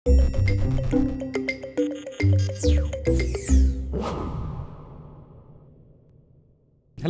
Hello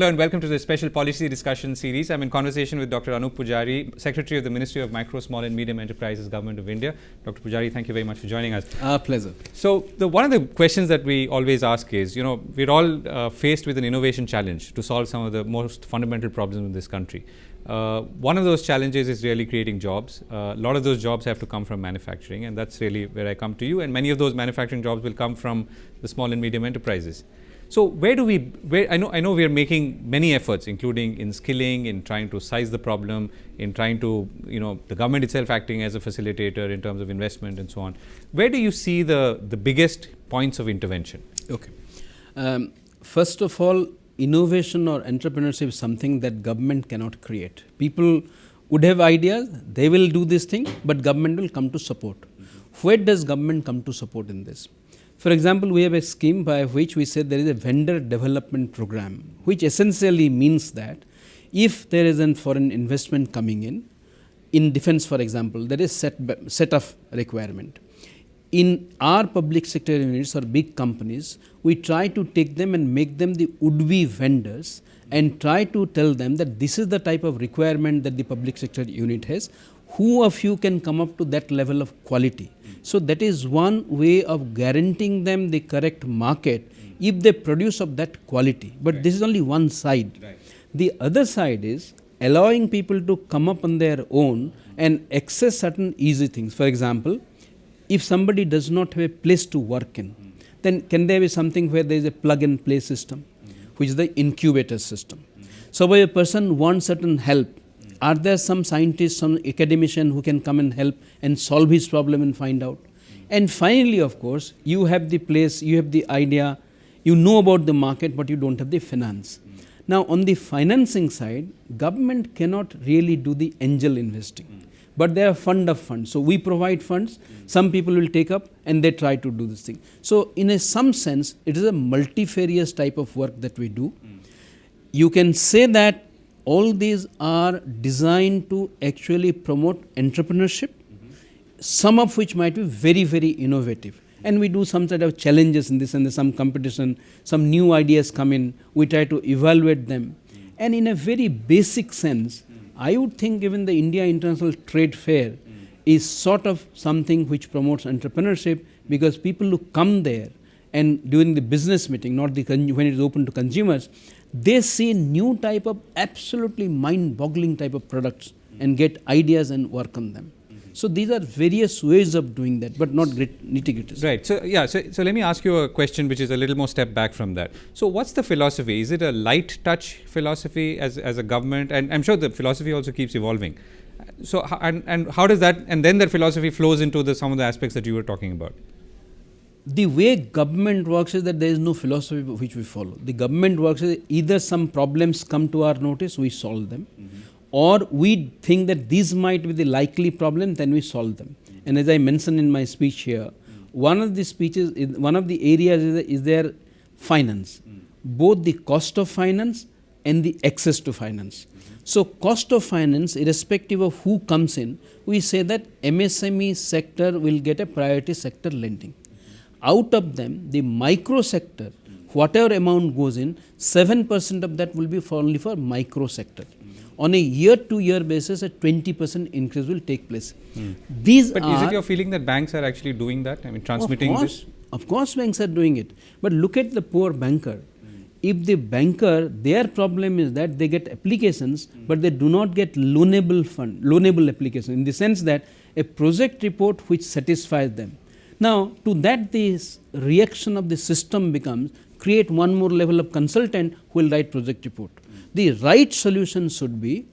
and welcome to the special policy discussion series. I'm in conversation with Dr. Anup Pujari, Secretary of the Ministry of Micro, Small and Medium Enterprises, Government of India. Dr. Pujari, thank you very much for joining us. Our pleasure. So, one of the questions that we always ask is, we're all faced with an innovation challenge to solve some of the most fundamental problems in this country. One of those challenges is really creating jobs. A lot of those jobs have to come from manufacturing, and that's really where I come to you. And many of those manufacturing jobs will come from the small and medium enterprises. So I know we are making many efforts, including in skilling, in trying to size the problem, in trying to, the government itself acting as a facilitator in terms of investment and so on. Where do you see the biggest points of intervention? Okay. First of all, innovation or entrepreneurship is something that government cannot create. People would have ideas, they will do this thing, but government will come to support. Where does government come to support in this? For example, we have a scheme by which we said there is a vendor development program, which essentially means that if there is a foreign investment coming in defense, for example, there is set of requirement. In our public sector units or big companies, we try to take them and make them the would-be vendors and try to tell them that this is the type of requirement that the public sector unit has. Who of you can come up to that level of quality? So that is one way of guaranteeing them the correct market if they produce of that quality. But this is only one side. The other side is allowing people to come up on their own and access certain easy things. For example, if somebody does not have a place to work in, then can there be something where there is a plug and play system, which is the incubator system. So when a person wants certain help, are there some scientists, some academician who can come and help and solve his problem and find out? And finally, of course, you have the place, you have the idea, you know about the market, but you don't have the finance. Now, on the financing side, government cannot really do the angel investing, but they are fund of funds. So we provide funds, some people will take up and they try to do this thing. So in some sense, it is a multifarious type of work that we do. You can say that all these are designed to actually promote entrepreneurship, some of which might be very, very innovative. And we do some sort of challenges in this, and there's some competition, some new ideas come in, we try to evaluate them. And in a very basic sense, I would think even the India International Trade Fair is sort of something which promotes entrepreneurship, because people who come there and during the business meeting, not when it is open to consumers, they see new type of absolutely mind-boggling type of products and get ideas and work on them. So these are various ways of doing that, but not nitty-gritty. Right. So let me ask you a question which is a little more step back from that. So what's the philosophy? Is it a light touch philosophy as a government? And I'm sure the philosophy also keeps evolving. So and how does that, and then that philosophy flows into some of the aspects that you were talking about? The way government works is that there is no philosophy which we follow. The government works is either some problems come to our notice, we solve them, or we think that these might be the likely problem, then we solve them. And as I mentioned in my speech here, one of the areas is their finance, both the cost of finance and the access to finance. So cost of finance, irrespective of who comes in, we say that MSME sector will get a priority sector lending. Out of them, the micro sector, whatever amount goes in, 7% of that will be only for micro sector. On a year-to-year basis, a 20% increase will take place. But is it your feeling that banks are actually doing that? I mean, transmitting this? Of course, banks are doing it. But look at the poor banker. If the banker, their problem is that they get applications, but they do not get loanable application, in the sense that a project report which satisfies them. Now, to that, the reaction of the system becomes create one more level of consultant who will write project report. The right solution should be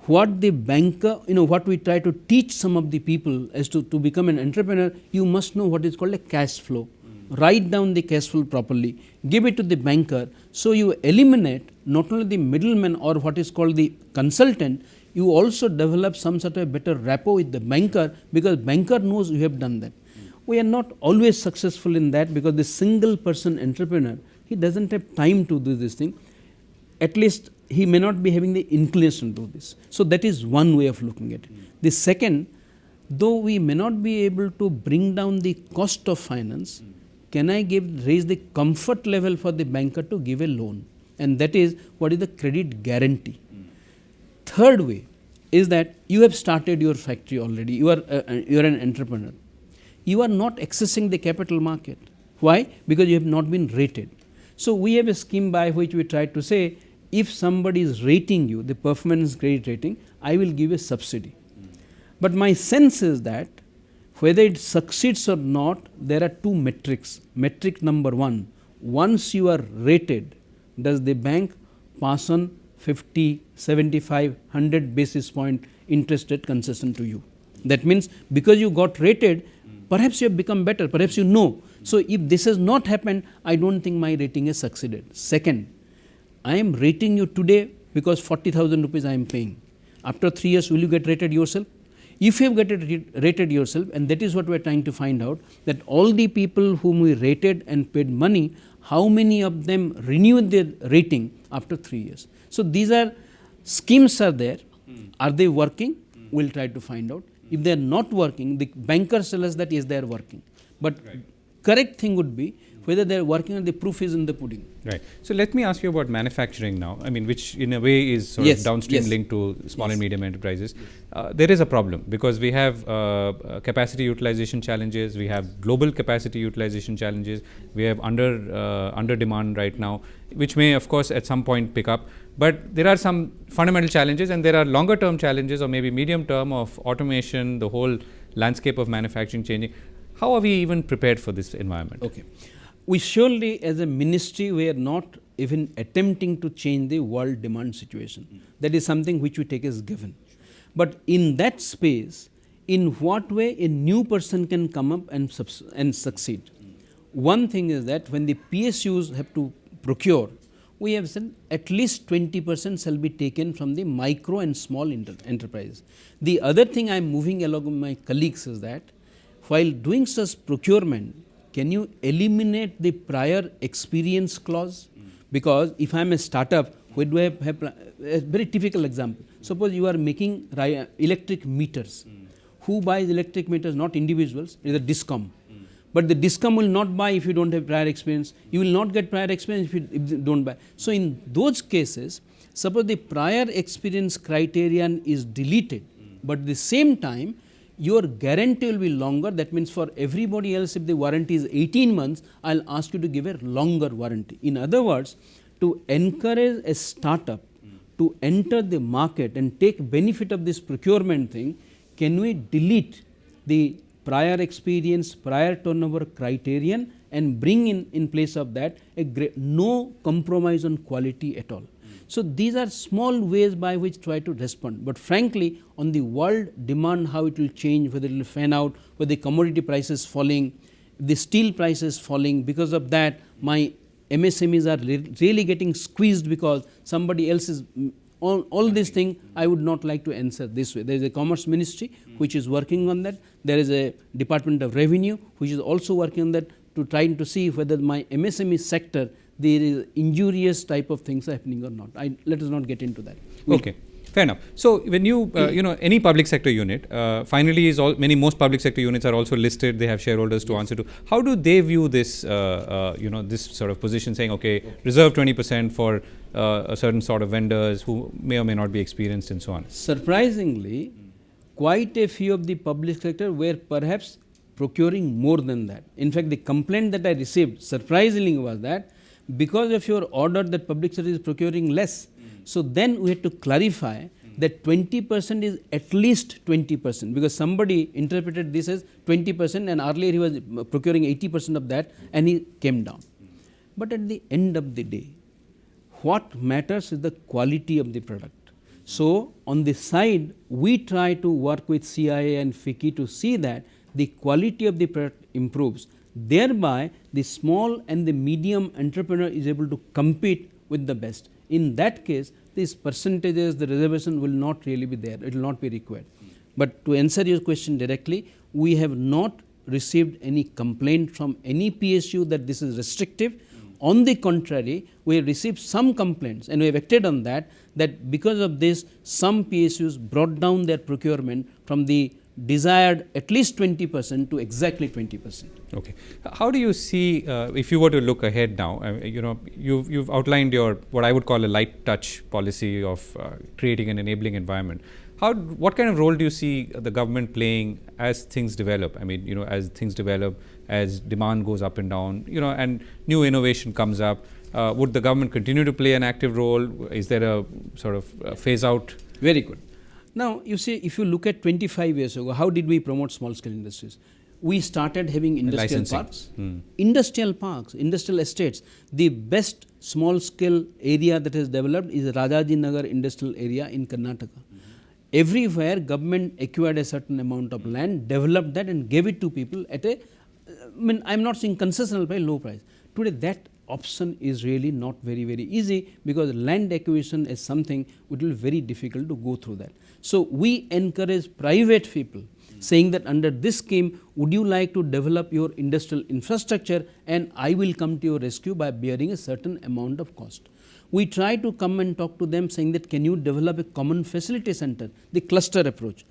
what the banker, what we try to teach some of the people as to become an entrepreneur, you must know what is called a cash flow. Write down the cash flow properly, give it to the banker, so you eliminate not only the middleman or what is called the consultant, you also develop some sort of better rapport with the banker, because banker knows you have done that. We are not always successful in that, because the single person entrepreneur, he doesn't have time to do this thing. At least he may not be having the inclination to do this. So that is one way of looking at it. The second, though we may not be able to bring down the cost of finance, can I raise the comfort level for the banker to give a loan? And that is what is the credit guarantee. Third way is that you have started your factory already, you are an entrepreneur. You are not accessing the capital market. Why? Because you have not been rated. So we have a scheme by which we try to say, if somebody is rating you, the performance credit rating, I will give a subsidy. But my sense is that whether it succeeds or not, there are two metrics. Metric number one, once you are rated, does the bank pass on 50, 75, 100 basis point interest rate concession to you? That means because you got rated, perhaps you have become better, perhaps you know. So if this has not happened, I don't think my rating has succeeded. Second, I am rating you today because 40,000 rupees I am paying. After 3 years, will you get rated yourself? If you have get rated yourself, and that is what we are trying to find out, that all the people whom we rated and paid money, how many of them renewed their rating after 3 years. So these are schemes are there. Are they working? We will try to find out. If they are not working, the bankers tell us that yes, they are working. But correct thing would be whether they are working or the proof is in the pudding. Right. So let me ask you about manufacturing now. I mean, which in a way is sort of downstream linked to small and medium enterprises. There is a problem because we have capacity utilization challenges. We have global capacity utilization challenges. We have under demand right now, which may of course at some point pick up. But there are some fundamental challenges, and there are longer term challenges or maybe medium term of automation, the whole landscape of manufacturing changing. How are we even prepared for this environment? Okay. We surely as a ministry, we are not even attempting to change the world demand situation. That is something which we take as given. But in that space, in what way a new person can come up and succeed? One thing is that when the PSUs have to procure, we have said at least 20% shall be taken from the micro and small enterprise. The other thing I am moving along with my colleagues is that while doing such procurement, can you eliminate the prior experience clause? Because if I am a startup, where do I have a very typical example? Suppose you are making electric meters. Who buys electric meters? Not individuals, it is a DISCOM. But the DISCOM will not buy if you don't have prior experience. You will not get prior experience if you don't buy. So in those cases, suppose the prior experience criterion is deleted, but at the same time, your guarantee will be longer. That means for everybody else, if the warranty is 18 months, I will ask you to give a longer warranty. In other words, to encourage a startup to enter the market and take benefit of this procurement thing, can we delete the prior experience, prior turnover criterion and bring in place of that no compromise on quality at all. So these are small ways by which try to respond. But frankly, on the world demand, how it will change, whether it will fan out, whether the commodity prices falling, the steel prices falling, because of that my MSMEs are really getting squeezed because somebody else is all these things. I would not like to answer this way. There is a Commerce Ministry which is working on that. There is a Department of Revenue which is also working on that to try to see whether my MSME sector there is injurious type of things happening or not. Let us not get into that. Okay, fair enough. So when you any public sector unit finally is most public sector units are also listed. They have shareholders to answer to. How do they view this this sort of position, saying okay, reserve 20% for a certain sort of vendors who may or may not be experienced and so on? Surprisingly, quite a few of the public sector were perhaps procuring more than that. In fact, the complaint that I received surprisingly was that because of your order that public sector is procuring less. So then we had to clarify that 20% is at least 20%, because somebody interpreted this as 20% and earlier he was procuring 80% of that and he came down. But at the end of the day, what matters is the quality of the product. So on the side, we try to work with CIA and FICCI to see that the quality of the product improves. Thereby, the small and the medium entrepreneur is able to compete with the best. In that case, these percentages, the reservation will not really be there. It will not be required. But to answer your question directly, we have not received any complaint from any PSU that this is restrictive. On the contrary, we have received some complaints and we have acted on that because of this, some PSUs brought down their procurement from the desired at least 20% to exactly 20%. Okay. How do you see, if you were to look ahead now, you've outlined your, what I would call a light touch policy of creating an enabling environment. What kind of role do you see the government playing as things develop? I mean, as things develop, as demand goes up and down, and new innovation comes up, would the government continue to play an active role? Is there a sort of phase out? Very good. Now, you see, if you look at 25 years ago, how did we promote small scale industries? We started having industrial parks, industrial estates. The best small scale area that has developed is Rajaji Nagar industrial area in Karnataka. Everywhere government acquired a certain amount of land, developed that and gave it to people at a, I am not saying concessional price, low price. Today that option is really not very, very easy, because land acquisition is something which will be very difficult to go through that. So we encourage private people, saying that under this scheme, would you like to develop your industrial infrastructure, and I will come to your rescue by bearing a certain amount of cost. We try to come and talk to them, saying that can you develop a common facility center, the cluster approach.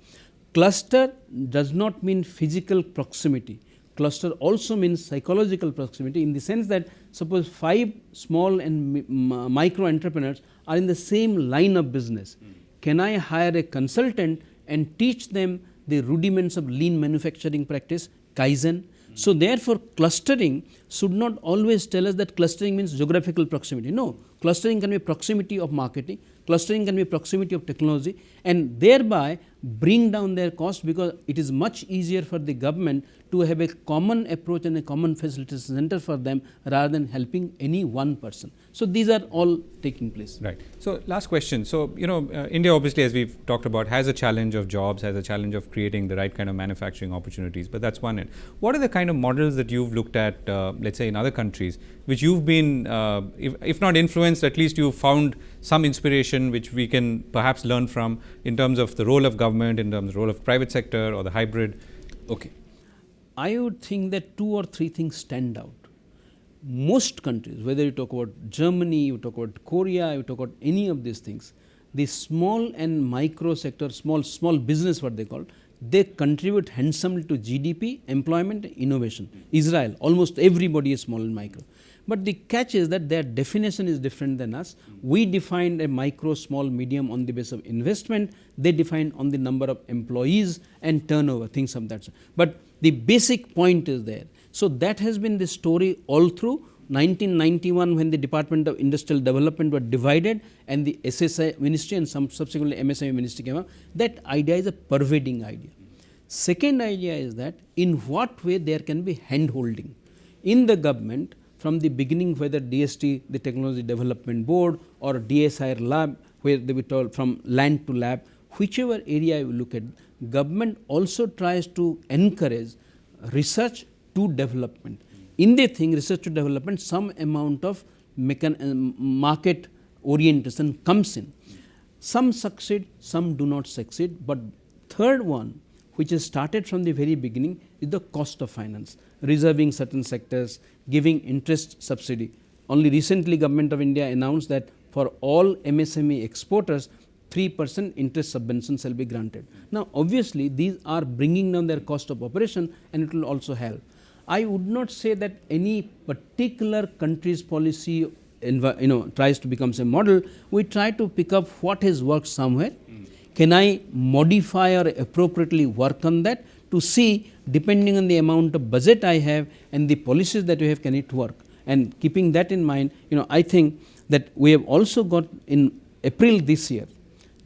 Cluster does not mean physical proximity. Cluster also means psychological proximity, in the sense that suppose 5 small and micro entrepreneurs are in the same line of business. Can I hire a consultant and teach them the rudiments of lean manufacturing practice, Kaizen? So therefore, clustering should not always tell us that clustering means geographical proximity. No, clustering can be proximity of marketing, clustering can be proximity of technology, and thereby bring down their cost, because it is much easier for the government to have a common approach and a common facility center for them, rather than helping any one person. So these are all taking place. Right. So last question. So, India obviously, as we've talked about, has a challenge of jobs, has a challenge of creating the right kind of manufacturing opportunities, but that's one end. What are the kind of models that you've looked at, let's say in other countries, which you've been, if not influenced, at least you've found some inspiration which we can perhaps learn from, in terms of the role of government, in terms of the role of private sector or the hybrid? Okay. I would think that 2 or 3 things stand out. Most countries, whether you talk about Germany, you talk about Korea, you talk about any of these things, the small and micro sector, small business, what they call, they contribute handsomely to GDP, employment, innovation. Israel, almost everybody is small and micro. But the catch is that their definition is different than us. We defined a micro, small, medium on the basis of investment. They defined on the number of employees and turnover, things of that sort. But the basic point is there. So that has been the story all through. 1991, when the Department of Industrial Development were divided and the SSI ministry and some subsequently MSME ministry came up, that idea is a pervading idea. Second idea is that in what way there can be hand holding in the government from the beginning, whether DST, the Technology Development Board, or DSIR lab, where they were told from land to lab, whichever area you look at, government also tries to encourage research to development. In the thing, research to development, some amount of market orientation comes in. Some succeed, some do not succeed, but third one, which is started from the very beginning, is the cost of finance, reserving certain sectors, giving interest subsidy. Only recently, Government of India announced that for all MSME exporters, 3% interest subvention shall be granted. Now, obviously, these are bringing down their cost of operation, and it will also help. I would not say that any particular country's policy tries to become a model. We try to pick up what has worked somewhere. Can I modify or appropriately work on that to see, depending on the amount of budget I have and the policies that we have, can it work? And keeping that in mind, I think that we have also got in April this year,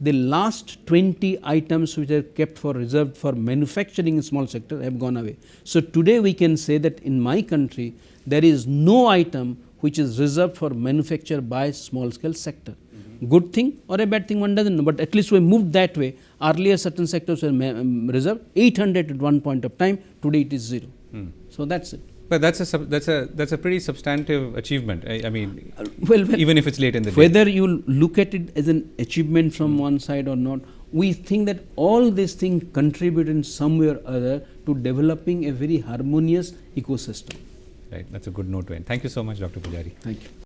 the last 20 items which are kept for reserved for manufacturing in small sector have gone away. So today we can say that in my country, there is no item which is reserved for manufacture by small scale sector. Good thing or a bad thing, one doesn't know, but at least we moved that way. Earlier certain sectors were reserved, 800 at one point of time, today it is 0. So that's it. But that's a pretty substantive achievement. I mean, even if it's late in the day. Whether you look at it as an achievement from one side or not, we think that all these things contribute in some way or other to developing a very harmonious ecosystem. Right, that's a good note to end. Thank you so much, Dr. Pujari. Thank you.